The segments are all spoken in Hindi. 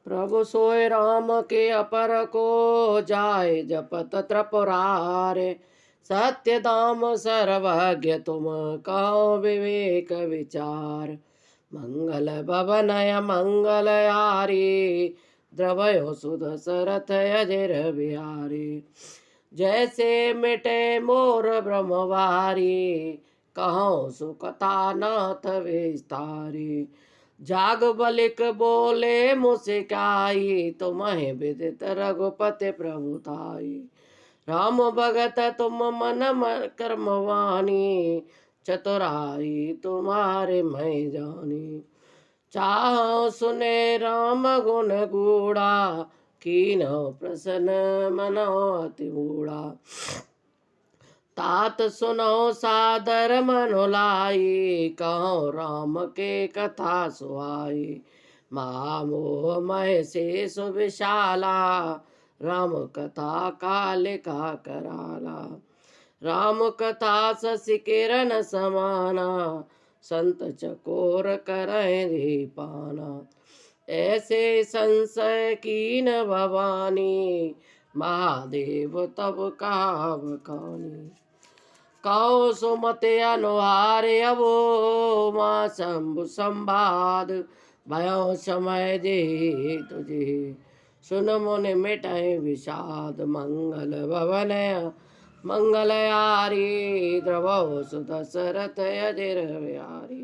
प्रभु सोय राम के अपर को जाय जपत त्रिपुरारे। सत्य दाम सर्वज्ञ तुम कहो विवेक विचार। मंगल भवनय मंगलयारी द्रवयो सुदशरथ अजिर बिहारी। जैसे मिटे मोर ब्रह्मवारी कहो सुकथा नाथ विस्तारी। जाग बलिक बोले मुसिकाई तुम्हें विदित रघुपति प्रभुताई। राम भगत तुम मन कर्मवानी चतुराई तुम्हारे मैं जानी। चाहो सुने राम गुण गूढ़ा कीनो प्रसन्न मनो अति मूढ़ा। तात सुनो सादर मनुलाई कहो राम के कथा सुहाई। महामोह मह से सुविशाला राम कथा कालिका कराला। राम कथा शशि किरण समाना संत चकोर करें दीपाना। ऐसे संशय कीन भवानी महादेव तब कहा बखानी। कहो सुमते अनुहारे अबो माँ शंभु संवाद भयो समय जे तुझे। सुन मुनि मिटाए विषाद मंगल भवन मंगलयारी द्रवो सुदशरथ अजिर बिहारी।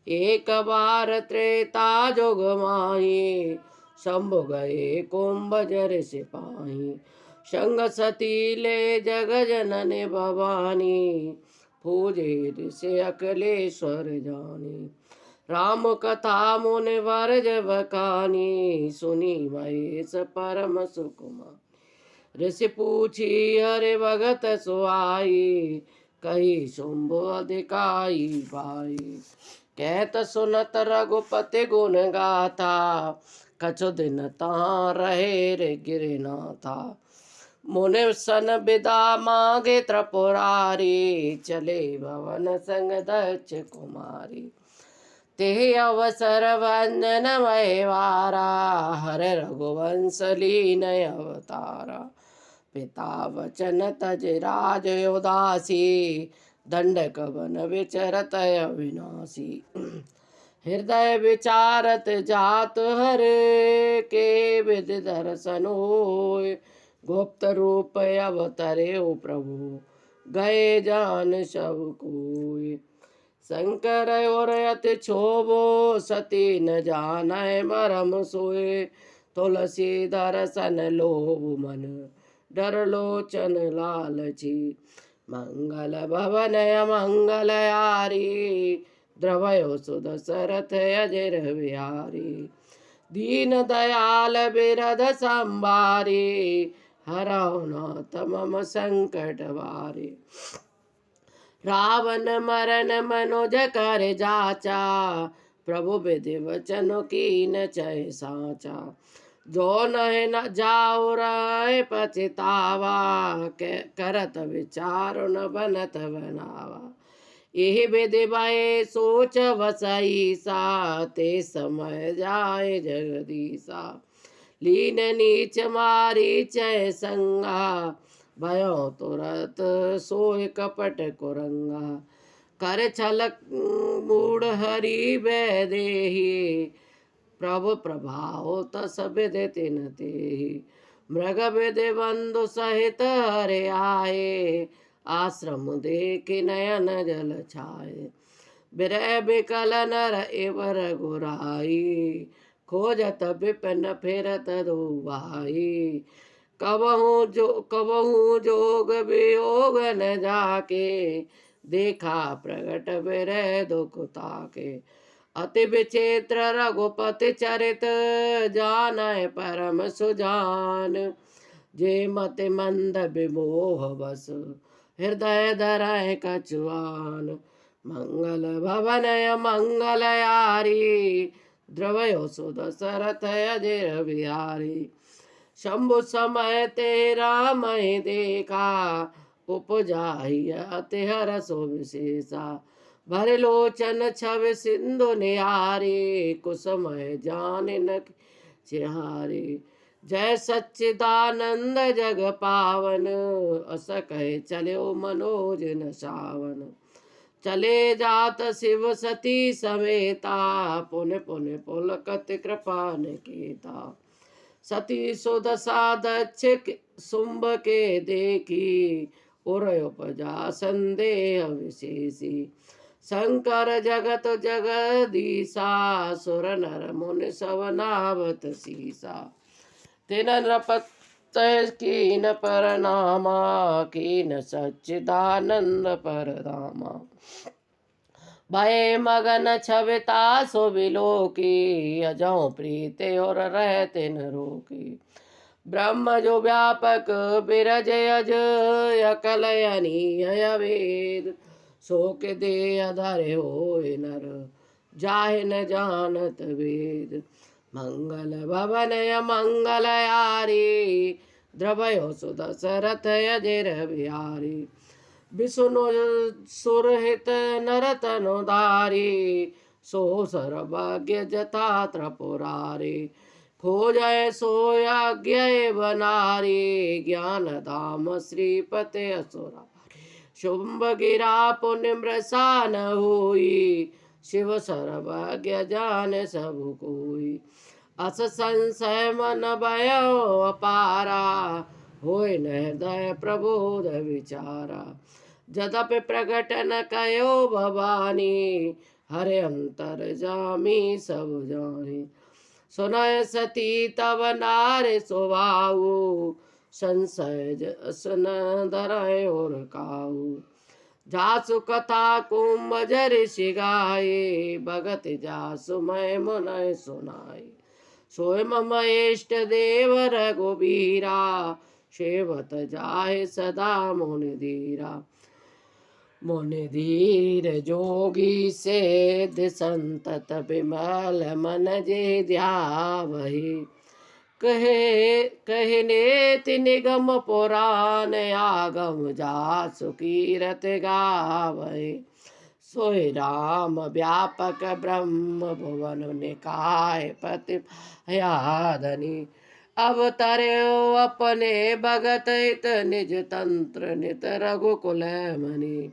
एक बार त्रेता जोग माही शंभु गए कुंभ जर सिपाही। संग सती ले जग जननी भवानी पूजे ऋषि अखिलेश्वर जानी। राम कथा मुनि वर्ज बखानी सुनी महेश परम सुकुमार। ऋषि पूछी हरे भगत सुहाई कही शुंभु अधिकाई भाई। कहत सुनत रघुपति गुण गाथा कछु दिन तहाँ रहे रे गिरनाथा। मुनि सन विदा मांगे त्रिपुरारी चले भवन संग दक्ष कुमारी। ते अवसर वंदन मयवारा हर रघुवंश लीन अवतारा। पिता वचन तज राज उदासी दंडक वन विचरत अविनाशी। हृदय विचारत जात हर के विधि दर्शन होय। गुप्त रूप अवतरे प्रभु गए जान सब कोय। शंकर और अति क्षोभो सती न जानै मरम सोए। तुलसी दर्शन लोभ मन डर लोचन लालची। मंगल भवन मंगलयारी द्रवयो सुदशरथ अजिर बिहारी। दीन दयाल बिरद संभारी हरौ नाथ मम संकट वारी। रावण मरण मनोज कर जाचा प्रभु विधि वचन कीन चय साचा। जो नह न जाओ राय पछतावा करत विचार न बनत बनावा। यही विधि भय सोच वसईसा ते समय जाए जगदीसा। लीन नीच मारी चय संगा भयो तुरत सोय कपट कुरंगा। कर छल मूढ़ हरि वैदेही प्रभु प्रभाव तस विधि तिन तेहि। मृग विधि बंधु सहित हरे आए आश्रम देखि नयन जल छाए। विरह विकल नर एव रघुराई खोजत विपिन फिरत दो भाई। कबहू जोग वियोग न जाके देखा प्रगट विरह दुख ताके। अति विचित्र रघुपति चरित जानय परम सुजान। जे मति मंद विमोह बस हृदय धरय कछुआन। मंगल भवनय मंगलयारी द्रवयो सुदशरथ अजिर बिहारी। शंभु समय ते राम देखा उपजाहि अति हरषो विशेषा। भर लोचन छवि सिंधु निहारी कुसुमय जान चिहारे। जय सच्चिदानंद जग पावन, अस कहे चलो मनोज न सावन। चले जात शिव सती समेता, पुन पुन पुलकत कृपा निकेता। सती सुदशा दक्ष शुंभ के देखी, उर उपजा संदेह विशेषी। शंकर जगत जगदीशा, सुर नर मुनि सब नावत सीसा। तिन नृपत कीन परनामा, कीन सच्चिदानंद परधामा। भय मगन छविता सो बिलोकी, अजौ प्रीत और रहते न रोकी। ब्रह्म जो व्यापक बिरज अज, अकलयनीय वेद। शोक दे अधर होय नर, जाहि न जानत वेद। मंगल भवन मंगल यारी, द्रवयो सुदशरथ अजिर बिहारी। विष्णु सुरहित नरतनुधारी, सो सर्वज्ञ जथा त्रिपुरारी। खोजय सोयज्ञ बनारी, ज्ञान धाम श्रीपते असुरा। शुंभ गिरा पुण्य मृषा न हुई, शिव सर्वज्ञ जान सब कोई। अस संशय मन भयो अपारा, होय न हृदय प्रबोध विचारा। जदपि प्रगट न कयो भवानी, हरे अंतर जामी सब जानी। सुनय सती तब नार स्वभाव, संशय जस न धरय और काऊ। जासु कथा कुंभ ऋषि गाये, भगत जासु मैं मुनय सुनाई। सोय मम इष्ट देव रघुबीरा, सेवत जाहे सदा मुनि धीरा। मुनि धीर जोगी सेध संतत, विमल मन जे ध्यावहि। कहने निगम पुराण, आगम जासु कीरत गावहि। सोय राम व्यापक ब्रह्म भुवन निकाय पति यादनी। अवतर्यो अपने भगत हित, निज तंत्र नित रघुकुल मणि।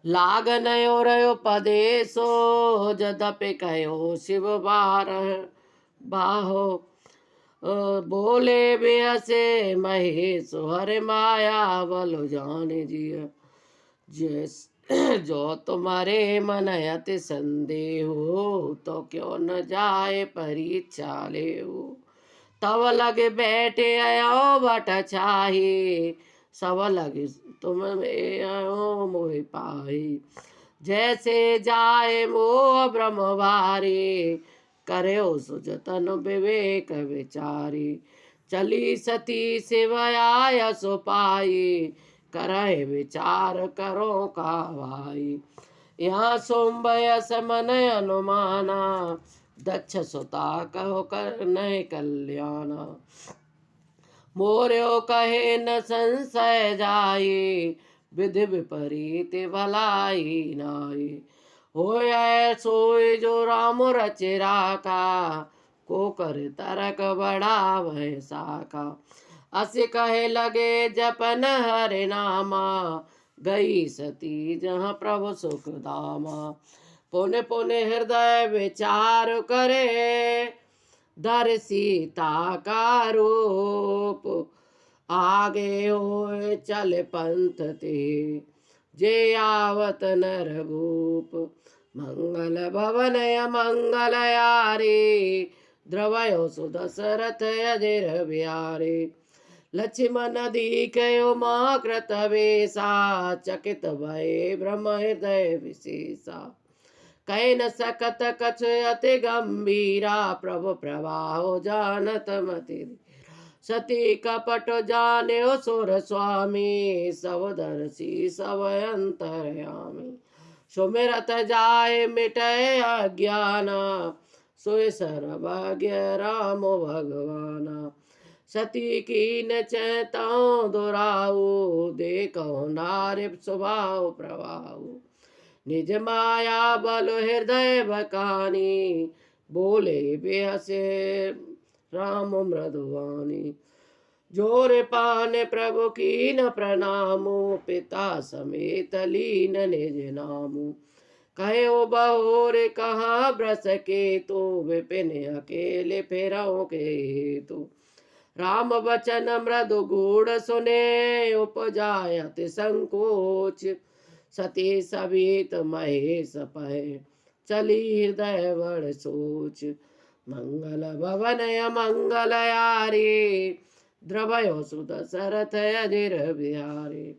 लागन और उपदेशो, जदपि कहो शिव बाहो। बोले बेहसे महेश, हरे माया बल जान जिय। जो तुम्हारे मन अति संदेह हो, तो क्यों न जाए परीक्षा ले हो। तब लगे बैठे आयो बट छाही, सब लगे तुम आयो मोहि पाही। जैसे जाए मोह ब्रह्म भारी, करयो सुजतन विवेक विचारी। चली सती शिवया सुपाई, करय विचार करो का भाई। यहाँ सोमयस मन अनुमाना, दक्ष सुता कहो कर नय कल्याणा। मोर्यो कहे न संशय जाई, विधि विपरीत भलाई नाई। होय सोय जो राम रचि राखा, को कर तरक बड़ा भय साखा। अस कहे लगे जपन हरि नामा, गई सती जहाँ प्रभु सुख धामा। पुन पुन हृदय विचार करे, धर सीता का रूप। आगे होए चल पंथ ते, जे आवत नर भूप। मंगल भवन मंगल यारी, द्रवयो सुदशरथ अजिर बिहारी। लक्ष्मण दीखयो माँ कृत वेशा, चकित भये ब्रह्म हृदय विशेषा। कह न सकत कछ अति गंभीरा, प्रभु प्रवाहो जानत मति। सती कपट जान्यो सुर स्वामी, सब दर्शी सब अंतर्यामी। सुमिरत जाय मिटय अज्ञाना, सोय सर्वज्ञ राम भगवाना। सती कीन चैताओ दुराऊ, देखो नारि स्वभाव प्रभाऊ। निज माया बल हृदय बकानी, बोले बेहसे राम मृदुवाणी। जोर पान प्रभु की न प्रणामो, पिता समेत लीन निज नामो। कहो बहोर कहाँ ब्रस के तो, विपिन अकेले फिरौ के हेतु। राम बचन मृदु गूढ़ सुने, उपजायत संकोच। सती सवित महेश पहे, चली हृदय बड़ सोच। मंगल भवन मंगल यारी, द्रवयो सुदशरथ अजिर बिहारी।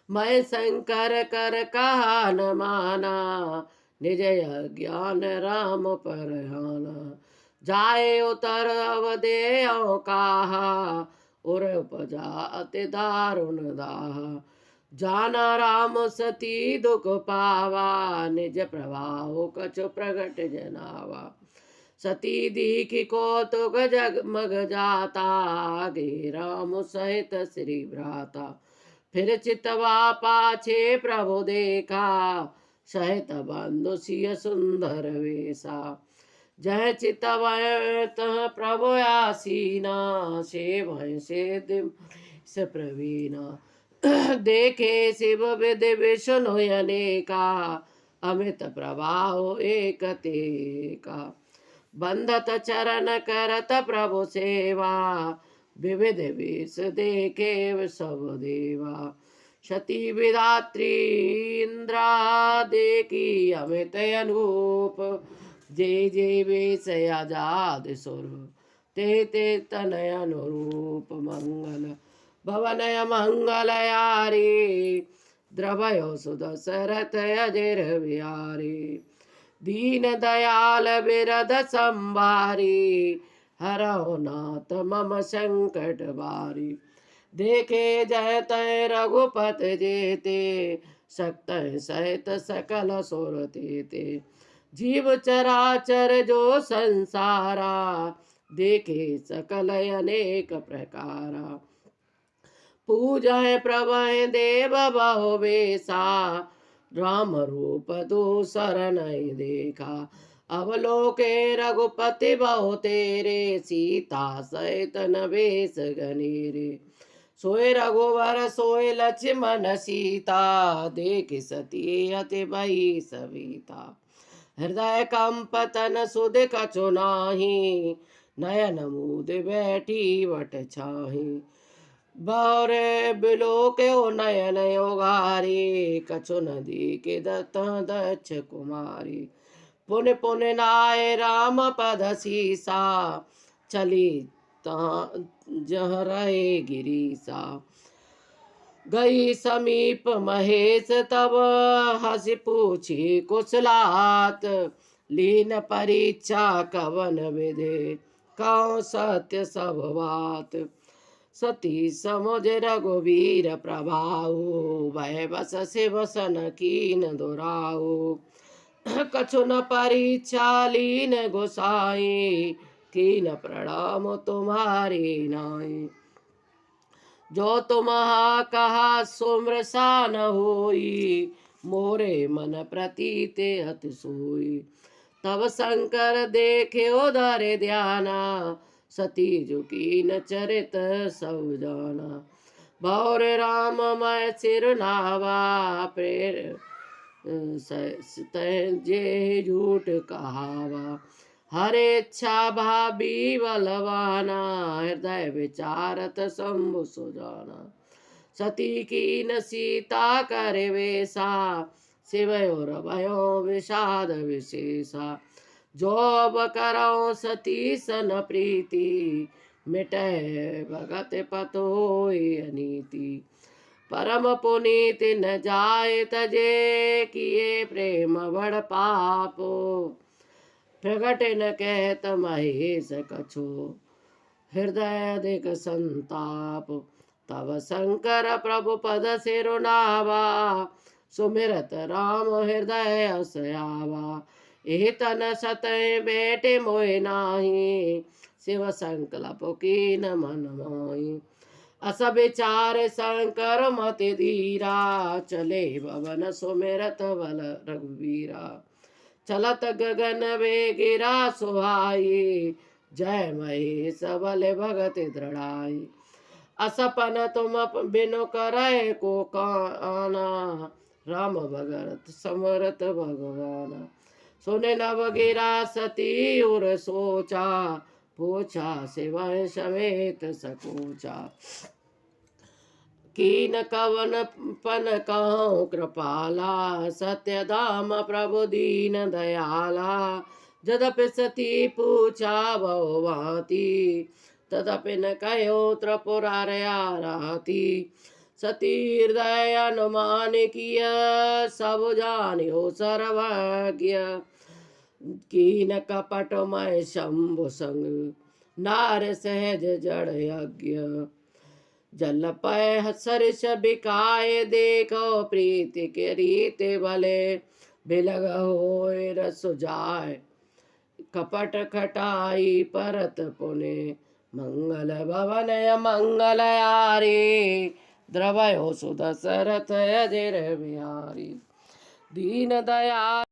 मैं शंकर कर कहा न माना, निज ज्ञान राम पर आना। जाए उतर अवदेयों कहा, उर उपजा अति दारुण दाहा। जाना राम सती दुख पावा, निज प्रभाव कछु प्रगट जनावा। सती दीख कौतुक जगमग जाता, गे राम सहित श्री भ्राता। फिर चितवा पाछे प्रभु देखा, सहित बंधु सिय सुंदर वेशा। जह चितव तह प्रभु आसीना, सेवहि सिद्धि से प्रवीणा। देखे शिव विधि विष्णु अनेका, अमित प्रभाव एक तेका। बंधत चरण करत प्रभु सेवा, विविध वेश देखे सब देवा। सती विधात्री इंद्रा, देखी अमित अनूप। जे जे वेश आजाद स्वरूप, ते ते तनय अनुरूप। मंगल भवन मंगल यारी, द्रवयो सुदशरथ अजिर बिहारी। दीन दयाल बिरद संभारी, हरौ नाथ मम संकट बारी। देखे जय तय रघुपत जेते, सक्त सहित सकल सुर तेते। जीव चराचर जो संसारा, देखे सकल अनेक प्रकारा। पूजय प्रभय देव बहु बेसा, राम रूप दूसर नहीं देखा। अवलोके रघुपति बहु तेरे, सीता सहित नवेश गनेरे। सोय रघुवर सोय लक्ष्मण सीता, देख सती अति भई सविता। हृदय कंपतन सुध कछु नाही, नयन मूद बैठी वट छाही। बौरे बिलोके नयन योगारी, कछु नदी के दत्त दक्ष कुमारी। पुन पुन नाय राम पद सीसा, चली जह रहे गिरीसा। गई समीप महेश तब, हंसी पूछी कुशलात। लीन परीक्षा कवन विधि, कौ सत्य सब बात। सती समुझ रघुवीर प्रभाऊ, भय बस शिव सन कीन दुराऊ। कछु न परीक्षा लीन गोसाई, कीन प्रणाम तुम्हारी नाई। जो तुम कहा सुमृषा न होई, मोरे मन प्रतीत अति सोई। तब शंकर देखे उदर ध्याना, सती झुकी न चरित सब जाना। भौर राम मैं सिर नावा, प्रेर जे झूठ कहावा। हरे इच्छा भाभी बलवाना, हृदय विचारत शंभु सुजाना। सती की न सीता करे वेशा, शिव और भयो विषाद विशेषा। जो अब करौ सती सन प्रीति, मिटै भगत पत होय अनीति। परम पुनीत न जाय तजे, किए प्रेम बड़ पापो। प्रगट न कहत महेश कछु, हृदय अधिक संताप। तब शंकर प्रभु पद सिरुनावा, सुमिरत राम हृदय असयावा। एह तन सतय बेटे मोहि नाही, शिव संकल्प कीन मन मोहि। अस विचार शंकर मति धीरा, चले भवन सुमिरत बल रघुवीरा। चलत गगन वे गिरा सुहाई, जय महेश बल भगत दृढ़ाई। असपन तुम बिनु करे को काना, राम भगत समरथ भगवान। सुने नव गिरा सती उर सोचा, पूछा शिव समेत सकोचा। कीन कवन पन कहूँ कृपाला, सत्य धाम प्रभु दीन दयाला। जदपि सती पूछा बहु भांति, तदपि न कहो त्रिपुरारया रहती। सती हृदय अनुमान किया, सब जानियो सर्वज्ञ। कीन कपट मय शंभु संग, नार सहज जड़ यज्ञ। जल पय सरिस बिकाय, देखो प्रीति के रीत भले। बिलग होय रस जाय, कपट खटाई परत पुने। मंगल भवन मंगल यारी, द्रवयो सुदशरथ अजिर बिहारी। दीन दयाल